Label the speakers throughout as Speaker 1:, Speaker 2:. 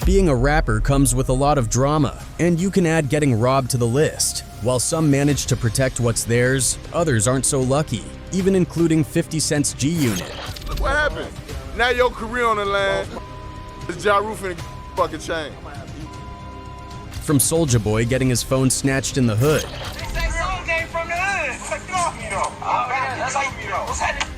Speaker 1: Being a rapper comes with a lot of drama, and you can add getting robbed to the list. While some manage to protect what's theirs, others aren't so lucky, even including 50 Cent's G-Unit.
Speaker 2: Look what happened. Now your career on the line. It's Ja Rule finna fucking chain.
Speaker 1: From Soulja Boy getting his phone snatched in the hood.
Speaker 3: They say Soul came from the hood. Get off me though. That's like me though. What's happening?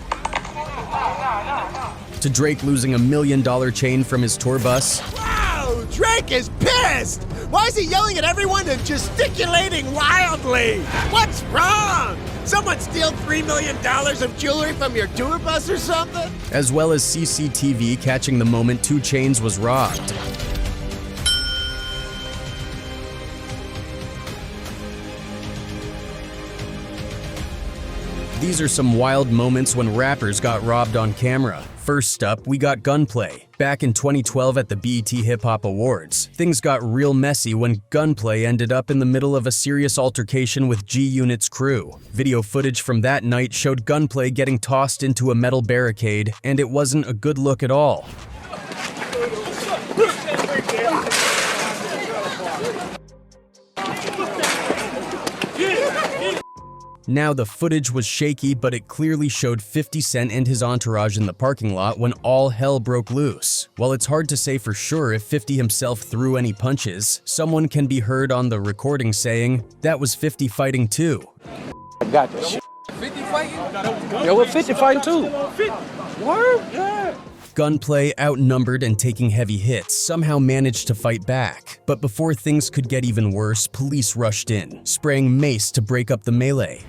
Speaker 1: To Drake losing $1 million chain from his tour bus.
Speaker 4: Wow, Drake is pissed! Why is he yelling at everyone and gesticulating wildly? What's wrong? Someone steal $3 million of jewelry from your tour bus or something?
Speaker 1: As well as CCTV catching the moment 2 Chainz was robbed. These are some wild moments when rappers got robbed on camera. First up, we got Gunplay. Back in 2012 at the BET Hip Hop Awards, things got real messy when Gunplay ended up in the middle of a serious altercation with G-Unit's crew. Video footage from that night showed Gunplay getting tossed into a metal barricade, and it wasn't a good look at all. Now, the footage was shaky, but it clearly showed 50 Cent and his entourage in the parking lot when all hell broke loose. While it's hard to say for sure if 50 himself threw any punches, someone can be heard on the recording saying, "That was 50 fighting too."
Speaker 5: I got this shit. 50 fighting? Yeah, we're 50 fighting too. Word? Yeah.
Speaker 1: Gunplay, outnumbered and taking heavy hits, somehow managed to fight back. But before things could get even worse, police rushed in, spraying mace to break up the melee.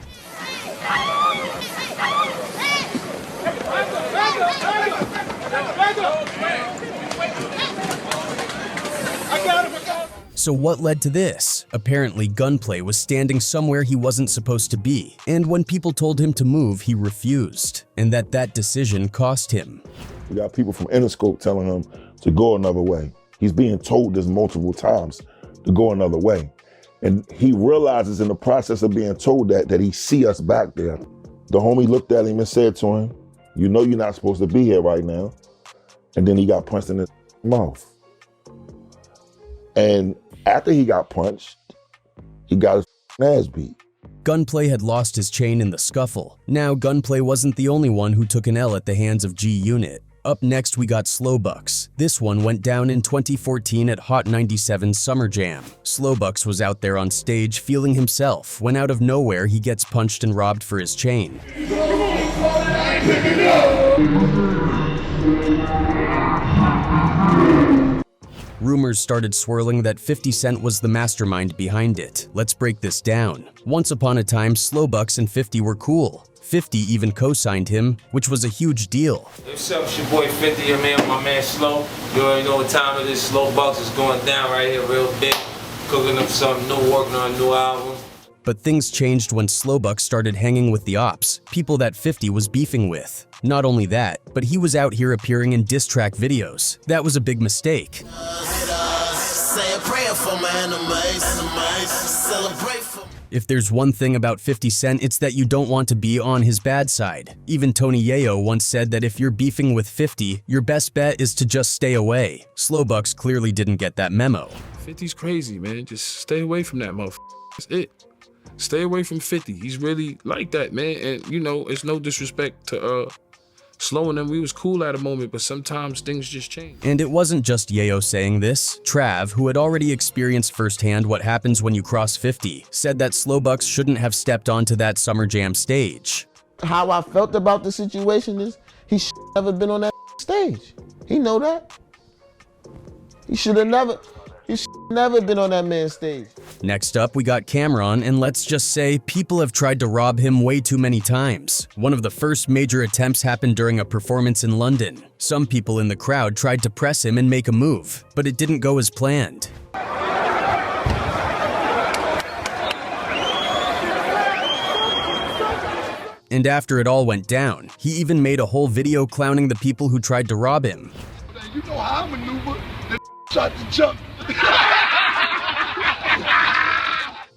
Speaker 1: So what led to this? Apparently, Gunplay was standing somewhere he wasn't supposed to be, and when people told him to move, he refused, and that decision cost him.
Speaker 6: We got people from Interscope telling him to go another way. He's being told this multiple times to go another way. And he realizes in the process of being told that he see us back there. The homie looked at him and said to him, "You know you're not supposed to be here right now." And then he got punched in his mouth. And after he got punched, he got his ass beat.
Speaker 1: Gunplay had lost his chain in the scuffle. Now, Gunplay wasn't the only one who took an L at the hands of G-Unit. Up next, we got Slowbucks. This one went down in 2014 at Hot 97's Summer Jam. Slowbucks was out there on stage feeling himself when out of nowhere he gets punched and robbed for his chain. Rumors started swirling that 50 Cent was the mastermind behind it. Let's break this down. Once upon a time, Slowbucks and 50 were cool. 50 even co-signed him, which was a huge deal.
Speaker 7: What's up, it's your boy 50 here, man, my man Slow. You already know what time it is. Slowbucks is going down right here real big. Cooking up something new, working on a new album.
Speaker 1: But things changed when Slowbucks started hanging with the ops, people that 50 was beefing with. Not only that, but he was out here appearing in diss track videos. That was a big mistake. If there's one thing about 50 Cent, it's that you don't want to be on his bad side. Even Tony Yayo once said that if you're beefing with 50, your best bet is to just stay away. Slowbucks clearly didn't get that memo.
Speaker 8: 50's crazy, man. Just stay away from that motherfucker. That's it. Stay away from 50. He's really like that, man. And, you know, it's no disrespect to Slow and them. We was cool at a moment, but sometimes things just change.
Speaker 1: And it wasn't just Yayo saying this. Trav, who had already experienced firsthand what happens when you cross 50, said that Slowbucks shouldn't have stepped onto that Summer Jam stage.
Speaker 9: How I felt about the situation is he should have never been on that stage. He know that. He should never been on that man's stage.
Speaker 1: Next up, we got Cameron, and let's just say people have tried to rob him way too many times. One of the first major attempts happened during a performance in London. Some people in the crowd tried to press him and make a move, but it didn't go as planned. And after it all went down, he even made a whole video clowning the people who tried to rob him.
Speaker 2: You know how I maneuver. Shot the jump.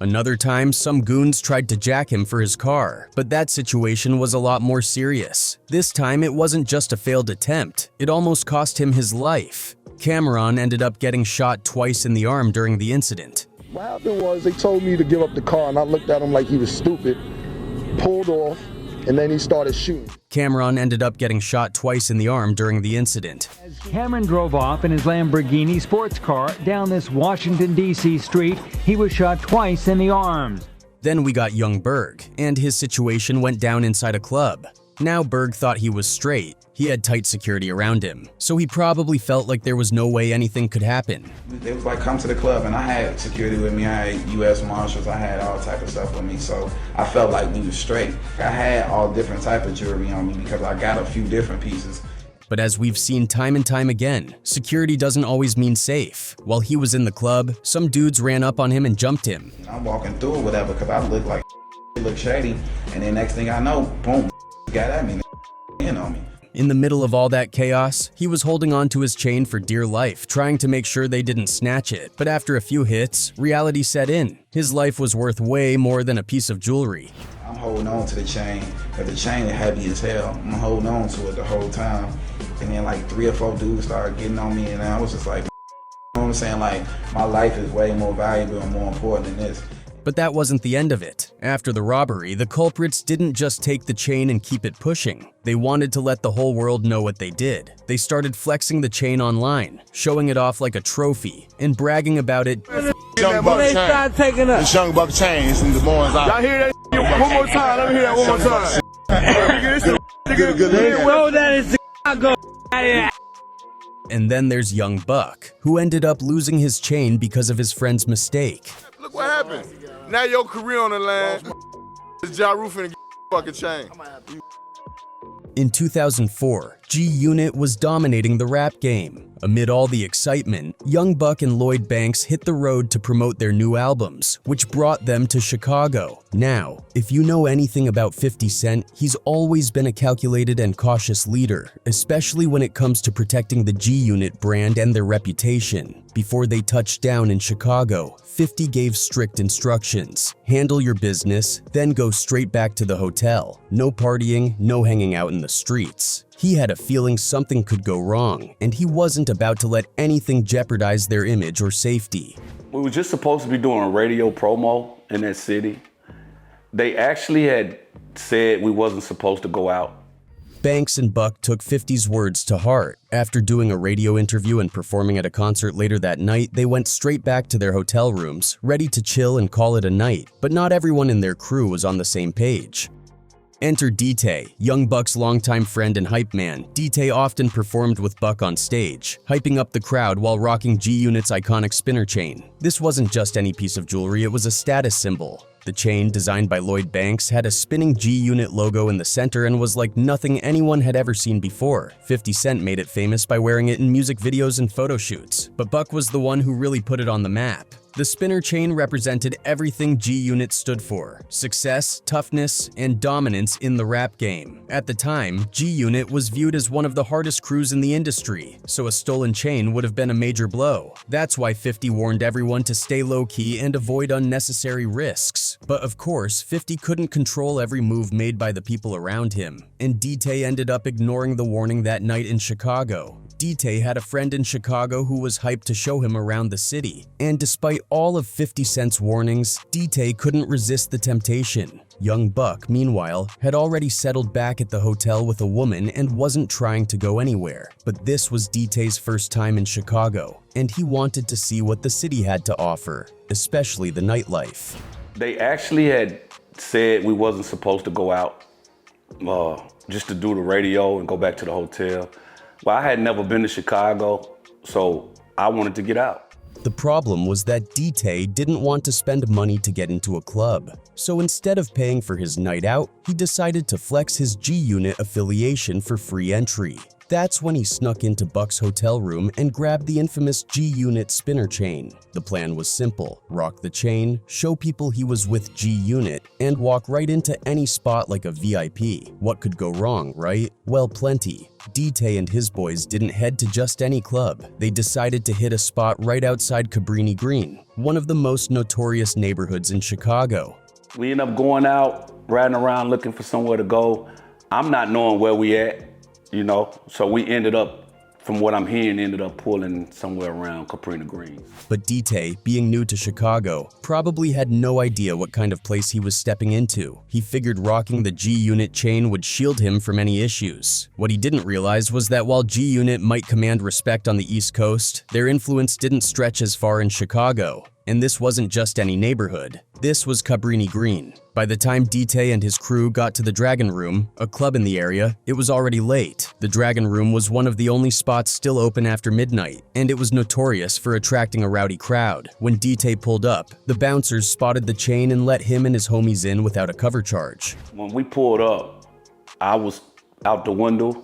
Speaker 1: Another time, some goons tried to jack him for his car, but that situation was a lot more serious. This time, it wasn't just a failed attempt, it almost cost him his life. Cameron ended up getting shot twice in the arm during the incident.
Speaker 10: What happened was they told me to give up the car, and I looked at him like he was stupid, pulled off, and then he started shooting.
Speaker 1: Cameron ended up getting shot twice in the arm during the incident.
Speaker 11: As Cameron drove off in his Lamborghini sports car down this Washington, D.C. street, he was shot twice in the arms.
Speaker 1: Then we got young Berg, and his situation went down inside a club. Now Berg thought he was straight. He had tight security around him, so he probably felt like there was no way anything could happen.
Speaker 12: It was like, come to the club, and I had security with me. I had U.S. Marshals. I had all type of stuff with me, so I felt like we was straight. I had all different type of jewelry on me because I got a few different pieces.
Speaker 1: But as we've seen time and time again, security doesn't always mean safe. While he was in the club, some dudes ran up on him and jumped him.
Speaker 12: I'm walking through or whatever because I look like look shady, and then next thing I know, boom, got at me, in on me.
Speaker 1: In the middle of all that chaos, he was holding on to his chain for dear life, trying to make sure they didn't snatch it. But after a few hits, reality set in. His life was worth way more than a piece of jewelry.
Speaker 12: I'm holding on to the chain because the chain is heavy as hell. I'm holding on to it the whole time. And then like 3 or 4 dudes started getting on me, and I was just like, you know what I'm saying? Like, my life is way more valuable and more important than this.
Speaker 1: But that wasn't the end of it. After the robbery, the culprits didn't just take the chain and keep it pushing. They wanted to let the whole world know what they did. They started flexing the chain online, showing it off like a trophy, and bragging about it.
Speaker 3: Young Buck chain. It's Young Buck chain. It's in the mornings out. Y'all hear that? One more time. Let me hear that one more time.
Speaker 11: Well, that is Chicago.
Speaker 1: And then there's young Buck, who ended up losing his chain because of his friend's mistake.
Speaker 2: Look what happened. Now your career on the line. It's Ja Rule finna get fucking chain.
Speaker 1: In 2004, G-Unit was dominating the rap game. Amid all the excitement, Young Buck and Lloyd Banks hit the road to promote their new albums, which brought them to Chicago. Now, if you know anything about 50 Cent, he's always been a calculated and cautious leader, especially when it comes to protecting the G-Unit brand and their reputation. Before they touched down in Chicago, 50 gave strict instructions. Handle your business, then go straight back to the hotel. No partying, no hanging out in the streets. He had a feeling something could go wrong, and he wasn't about to let anything jeopardize their image or safety.
Speaker 13: We were just supposed to be doing a radio promo in that city. They actually had said we wasn't supposed to go out.
Speaker 1: Banks and Buck took 50's words to heart. After doing a radio interview and performing at a concert later that night, they went straight back to their hotel rooms, ready to chill and call it a night. But not everyone in their crew was on the same page. Enter D-Tay, Young Buck's longtime friend and hype man. D-Tay often performed with Buck on stage, hyping up the crowd while rocking G-Unit's iconic spinner chain. This wasn't just any piece of jewelry, it was a status symbol. The chain, designed by Lloyd Banks, had a spinning G-Unit logo in the center and was like nothing anyone had ever seen before. 50 Cent made it famous by wearing it in music videos and photo shoots, but Buck was the one who really put it on the map. The spinner chain represented everything G-Unit stood for: success, toughness, and dominance in the rap game. At the time, G-Unit was viewed as one of the hardest crews in the industry, so a stolen chain would have been a major blow. That's why 50 warned everyone to stay low-key and avoid unnecessary risks. But of course, 50 couldn't control every move made by the people around him, and D-Tay ended up ignoring the warning that night in Chicago. D-Tay had a friend in Chicago who was hyped to show him around the city, and despite all of 50 Cent's warnings, D-Tay couldn't resist the temptation. Young Buck, meanwhile, had already settled back at the hotel with a woman and wasn't trying to go anywhere. But this was D-Tay's first time in Chicago, and he wanted to see what the city had to offer, especially the nightlife.
Speaker 13: They actually had said we wasn't supposed to go out just to do the radio and go back to the hotel. Well, I had never been to Chicago, so I wanted to get out.
Speaker 1: The problem was that D-Tay didn't want to spend money to get into a club. So instead of paying for his night out, he decided to flex his G-Unit affiliation for free entry. That's when he snuck into Buck's hotel room and grabbed the infamous G-Unit spinner chain. The plan was simple: rock the chain, show people he was with G-Unit, and walk right into any spot like a VIP. What could go wrong, right? Well, plenty. D-Tay and his boys didn't head to just any club. They decided to hit a spot right outside Cabrini Green, one of the most notorious neighborhoods in Chicago.
Speaker 13: We ended up going out, riding around looking for somewhere to go. I'm not knowing where we at, you know, so we ended up from what I'm hearing, ended up pulling somewhere around Caprina Greens.
Speaker 1: But D-Tay, being new to Chicago, probably had no idea what kind of place he was stepping into. He figured rocking the G-Unit chain would shield him from any issues. What he didn't realize was that while G-Unit might command respect on the East Coast, their influence didn't stretch as far in Chicago. And this wasn't just any neighborhood. This was Cabrini Green. By the time D-Tay and his crew got to the Dragon Room, a club in the area, it was already late. The Dragon Room was one of the only spots still open after midnight, and it was notorious for attracting a rowdy crowd. When D-Tay pulled up, the bouncers spotted the chain and let him and his homies in without a cover charge.
Speaker 13: When we pulled up, I was out the window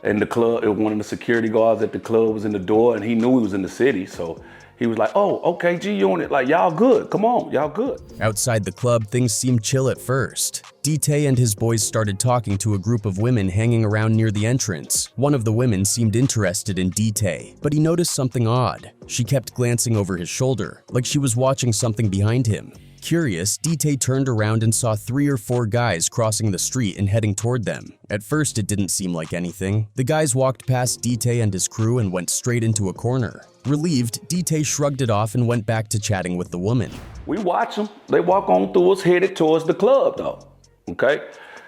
Speaker 13: in the club. One of the security guards at the club was in the door, and he knew we was in the city, so he was like, oh, okay, G-Unit, like, y'all good, come on, y'all good.
Speaker 1: Outside the club, things seemed chill at first. D-Tay and his boys started talking to a group of women hanging around near the entrance. One of the women seemed interested in D-Tay, but he noticed something odd. She kept glancing over his shoulder, like she was watching something behind him. Curious, D-Tay turned around and saw 3 or 4 guys crossing the street and heading toward them. At first, it didn't seem like anything. The guys walked past D-Tay and his crew and went straight into a corner. Relieved, D-Tay shrugged it off and went back to chatting with the woman.
Speaker 13: We watch them. They walk on through us, headed towards the club, though, okay?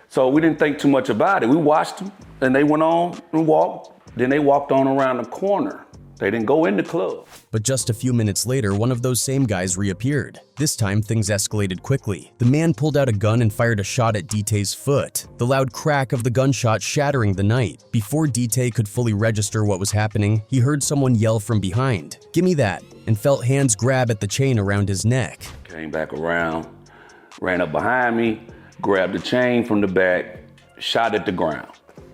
Speaker 13: So we didn't think too much about it. We watched them, and they went on and walked. Then they walked on around the corner. They didn't go in the club.
Speaker 1: But just a few minutes later, one of those same guys reappeared. This time, things escalated quickly. The man pulled out a gun and fired a shot at D-Tay's foot, the loud crack of the gunshot shattering the night. Before D-Tay could fully register what was happening, he heard someone yell from behind, "Gimme that," and felt hands grab at the chain around his neck.
Speaker 13: Came back around, ran up behind me, grabbed the chain from the back, shot at the ground.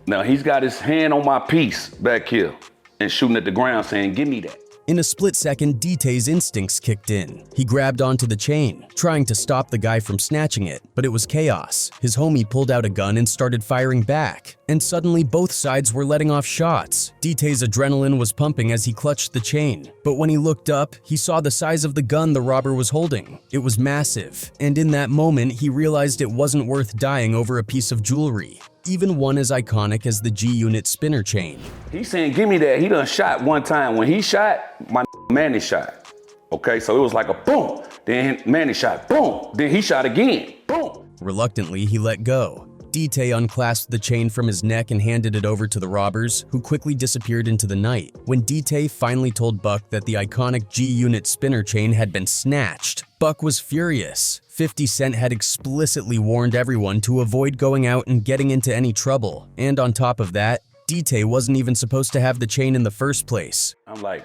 Speaker 13: Now he's got his hand on my piece back here and shooting at the ground saying, "Give me that."
Speaker 1: In a split second, D-Tay's instincts kicked in. He grabbed onto the chain, trying to stop the guy from snatching it, but it was chaos. His homie pulled out a gun and started firing back, and suddenly both sides were letting off shots. D-Tay's adrenaline was pumping as he clutched the chain, but when he looked up, he saw the size of the gun the robber was holding. It was massive, and in that moment, he realized it wasn't worth dying over a piece of jewelry, even one as iconic as the G-Unit spinner chain.
Speaker 13: He's saying, "Give me that." He done shot one time. When he shot, my Manny shot. Okay, so it was like a boom. Then Manny shot, boom. Then he shot again, boom.
Speaker 1: Reluctantly, he let go. D-Tay unclasped the chain from his neck and handed it over to the robbers, who quickly disappeared into the night. When D-Tay finally told Buck that the iconic G-Unit spinner chain had been snatched, Buck was furious. 50 Cent had explicitly warned everyone to avoid going out and getting into any trouble. And on top of that, D-Tay wasn't even supposed to have the chain in the first place.
Speaker 13: I'm like,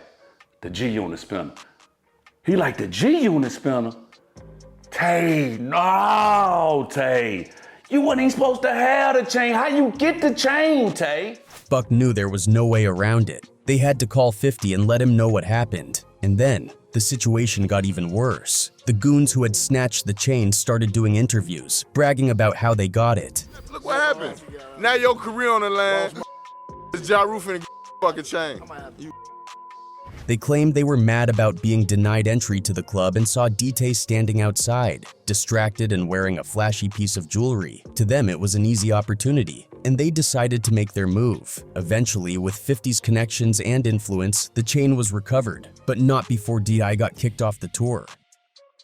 Speaker 13: the G-Unit spinner. He like, the G-Unit spinner? Tay, no, Tay. You wasn't even supposed to have the chain. How you get the chain, Tay?
Speaker 1: Buck knew there was no way around it. They had to call 50 and let him know what happened. And then, the situation got even worse. The goons who had snatched the chain started doing interviews, bragging about how they got it.
Speaker 2: Look what happened. Now your career on the line. It's Ja Rule finna fucking chain.
Speaker 1: They claimed they were mad about being denied entry to the club and saw D-Tay standing outside, distracted and wearing a flashy piece of jewelry. To them, it was an easy opportunity, and they decided to make their move. Eventually, with 50's connections and influence, the chain was recovered, but not before D.I. got kicked off the tour.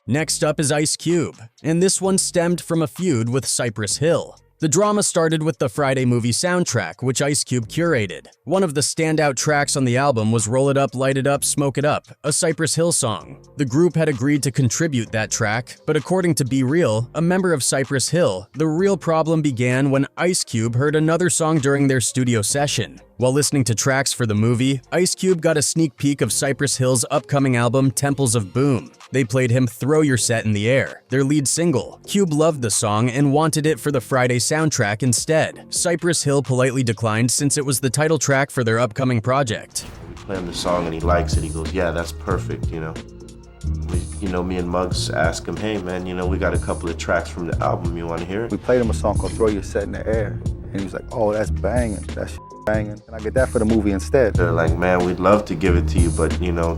Speaker 1: Next up is Ice Cube, and this one stemmed from a feud with Cypress Hill. The drama started with the Friday movie soundtrack, which Ice Cube curated. One of the standout tracks on the album was Roll It Up, Light It Up, Smoke It Up, a Cypress Hill song. The group had agreed to contribute that track, but according to Be Real, a member of Cypress Hill, the real problem began when Ice Cube heard another song during their studio session. While listening to tracks for the movie, Ice Cube got a sneak peek of Cypress Hill's upcoming album, Temples of Boom. They played him Throw Your Set in the Air, their lead single. Cube loved the song and wanted it for the Friday soundtrack instead. Cypress Hill politely declined since it was the title track for their upcoming project.
Speaker 14: We play him the song and he likes it. He goes, "Yeah, that's perfect, you know." Me and Muggs asked him, "Hey man, we got a couple of tracks from the album, you want to hear it?"
Speaker 10: We played him a song called Throw Your Set in the Air, and he was like, "Oh, that's banging, that's banging. Can I get that for the movie instead?"
Speaker 14: They're like, "Man, we'd love to give it to you, but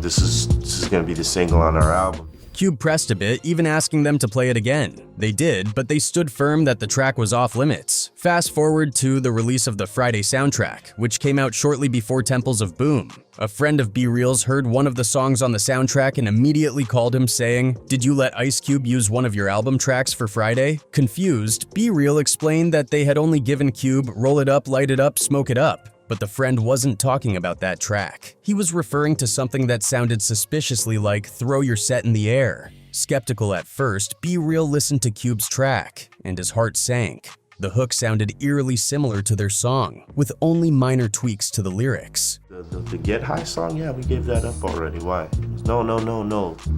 Speaker 14: this is gonna be the single on our album."
Speaker 1: Cube pressed a bit, even asking them to play it again. They did, but they stood firm that the track was off limits. Fast forward to the release of the Friday soundtrack, which came out shortly before Temples of Boom. A friend of B Real's heard one of the songs on the soundtrack and immediately called him saying, "Did you let Ice Cube use one of your album tracks for Friday?" Confused, B Real explained that they had only given Cube Roll It Up, Light It Up, Smoke It Up. But the friend wasn't talking about that track. He was referring to something that sounded suspiciously like Throw Your Set in the Air. Skeptical at first, B Real listened to Cube's track, and his heart sank. The hook sounded eerily similar to their song, with only minor tweaks to the lyrics.
Speaker 14: The Get High song, yeah, we gave that up already. Why? No.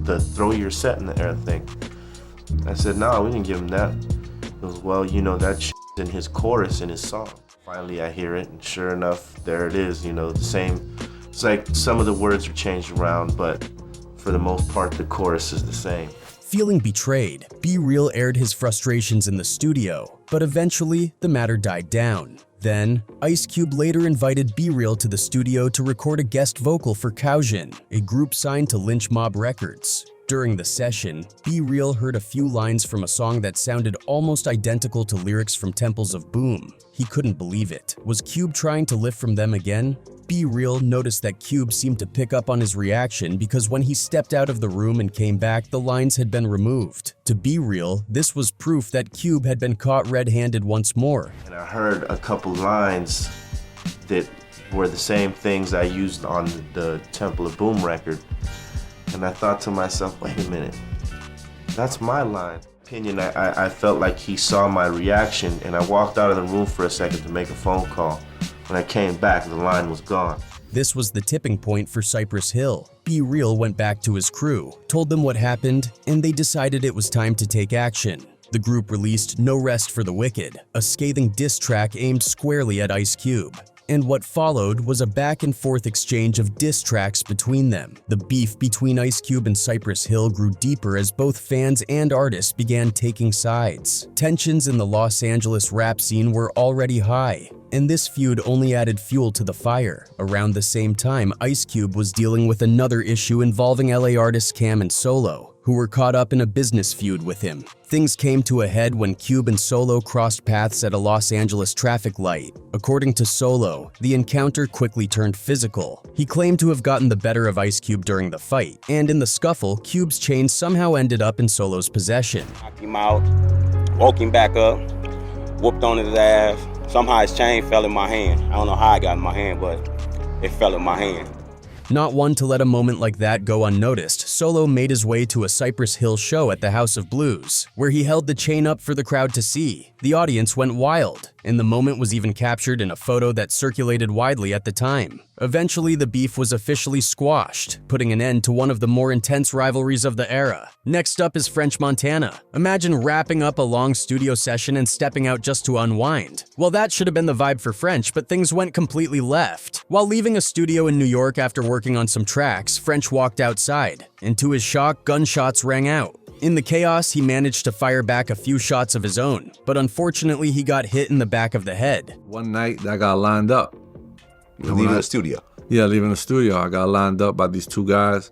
Speaker 14: The Throw Your Set in the Air thing. I said, no, we didn't give him that. He goes, well, you know, that shit's in his chorus in his song. Finally, I hear it, and sure enough, there it is, you know, the same. It's like some of the words are changed around, but for the most part, the chorus is the same.
Speaker 1: Feeling betrayed, B Real aired his frustrations in the studio, but eventually, the matter died down. Then, Ice Cube later invited B Real to the studio to record a guest vocal for Kaujin, a group signed to Lynch Mob Records. During the session, B Real heard a few lines from a song that sounded almost identical to lyrics from Temples of Boom. He couldn't believe it. Was Cube trying to lift from them again? B Real noticed that Cube seemed to pick up on his reaction because when he stepped out of the room and came back, the lines had been removed. To B Real, this was proof that Cube had been caught red-handed once more.
Speaker 14: And I heard a couple lines that were the same things I used on the Temple of Boom record. And I thought to myself, wait a minute, that's my line. I felt like he saw my reaction, and I walked out of the room for a second to make a phone call. When I came back, the line was gone.
Speaker 1: This was the tipping point for Cypress Hill. B Real went back to his crew, told them what happened, and they decided it was time to take action. The group released No Rest for the Wicked, a scathing diss track aimed squarely at Ice Cube. And what followed was a back-and-forth exchange of diss tracks between them. The beef between Ice Cube and Cypress Hill grew deeper as both fans and artists began taking sides. Tensions in the Los Angeles rap scene were already high, and this feud only added fuel to the fire. Around the same time, Ice Cube was dealing with another issue involving LA artists Cam and Solo, who were caught up in a business feud with him. Things came to a head when Cube and Solo crossed paths at a Los Angeles traffic light. According to Solo, the encounter quickly turned physical. He claimed to have gotten the better of Ice Cube during the fight, and in the scuffle, Cube's chain somehow ended up in Solo's possession.
Speaker 15: Knocked him out, woke him back up, whooped on his ass. Somehow his chain fell in my hand. I don't know how it got in my hand, but it fell in my hand.
Speaker 1: Not one to let a moment like that go unnoticed, Solo made his way to a Cypress Hill show at the House of Blues, where he held the chain up for the crowd to see. The audience went wild, and the moment was even captured in a photo that circulated widely at the time. Eventually, the beef was officially squashed, putting an end to one of the more intense rivalries of the era. Next up is French Montana. Imagine wrapping up a long studio session and stepping out just to unwind. Well, that should have been the vibe for French, but things went completely left. While leaving a studio in New York after working on some tracks, French walked outside, and to his shock, gunshots rang out. In the chaos, he managed to fire back a few shots of his own, but unfortunately he got hit in the back of the head.
Speaker 16: One night I got lined up.
Speaker 17: Leaving the studio?
Speaker 16: Yeah, leaving the studio. I got lined up by these two guys.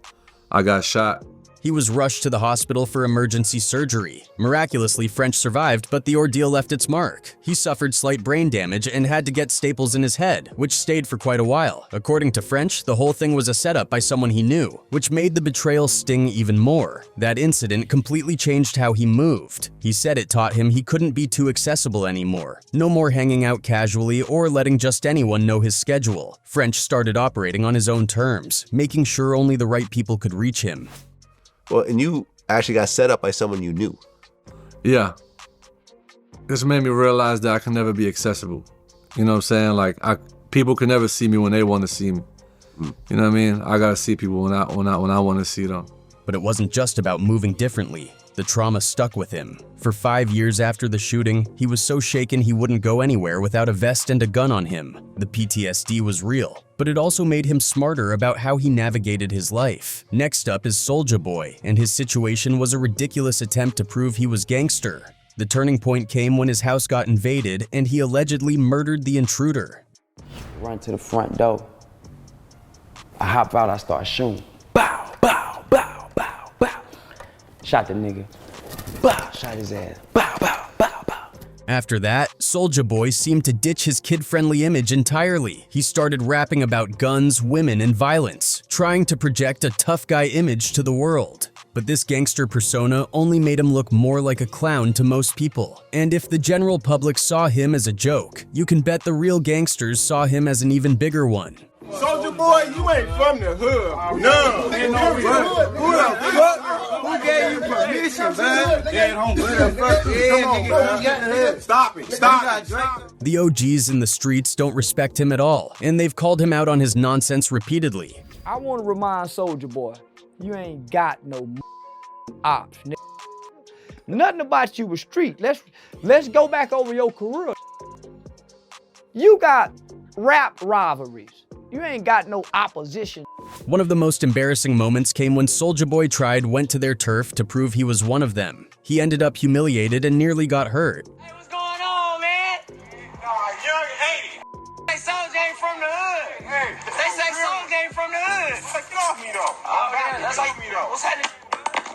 Speaker 16: I got shot.
Speaker 1: He was rushed to the hospital for emergency surgery. Miraculously, French survived, but the ordeal left its mark. He suffered slight brain damage and had to get staples in his head, which stayed for quite a while. According to French, the whole thing was a setup by someone he knew, which made the betrayal sting even more. That incident completely changed how he moved. He said it taught him he couldn't be too accessible anymore. No more hanging out casually or letting just anyone know his schedule. French started operating on his own terms, making sure only the right people could reach him.
Speaker 17: Well, and you actually got set up by someone you knew.
Speaker 16: Yeah. This made me realize that I can never be accessible. You know what I'm saying? Like, people can never see me when they want to see me. You know what I mean? I gotta see people when I want to see them.
Speaker 1: But it wasn't just about moving differently. The trauma stuck with him. For 5 years after the shooting, he was so shaken he wouldn't go anywhere without a vest and a gun on him. The PTSD was real, but it also made him smarter about how he navigated his life. Next up is Soulja Boy, and his situation was a ridiculous attempt to prove he was gangster. The turning point came when his house got invaded and he allegedly murdered the intruder.
Speaker 15: Run to the front door. I hop out, I start shooting. Bow, bow, bow, bow, bow.
Speaker 5: Shot the nigga. Bow, shot his ass. Bow, bow, bow, bow.
Speaker 1: After that, Soulja Boy seemed to ditch his kid-friendly image entirely. He started rapping about guns, women, and violence, trying to project a tough guy image to the world. But this gangster persona only made him look more like a clown to most people. And if the general public saw him as a joke, you can bet the real gangsters saw him as an even bigger one.
Speaker 2: Soulja Boy, you ain't from the hood. No. Ain't no hood. Who the fuck? Who gave you permission, man? Dead home. Stop it. Stop it.
Speaker 1: The OGs in the streets don't respect him at all, and they've called him out on his nonsense repeatedly.
Speaker 18: I want to remind Soulja Boy, you ain't got no ops, nigga. Nothing about you was street. Let's go back over your career. You got rap rivalries. You ain't got no opposition.
Speaker 1: One of the most embarrassing moments came when Soulja Boy went to their turf to prove he was one of them. He ended up humiliated and nearly got hurt.
Speaker 19: Hey, what's going on, man? Young 80. They say Soulja ain't from the hood. Hey, they say Soulja ain't from the hood. Get off me, though. Oh, man, that's like me, though. What's happening?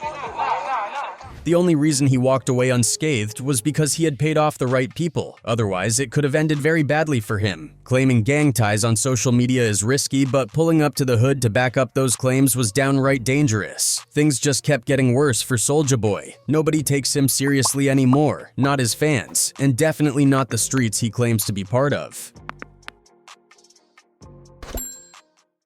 Speaker 19: No.
Speaker 1: The only reason he walked away unscathed was because he had paid off the right people. Otherwise, it could have ended very badly for him. Claiming gang ties on social media is risky, but pulling up to the hood to back up those claims was downright dangerous. Things just kept getting worse for Soulja Boy. Nobody takes him seriously anymore, not his fans, and definitely not the streets he claims to be part of.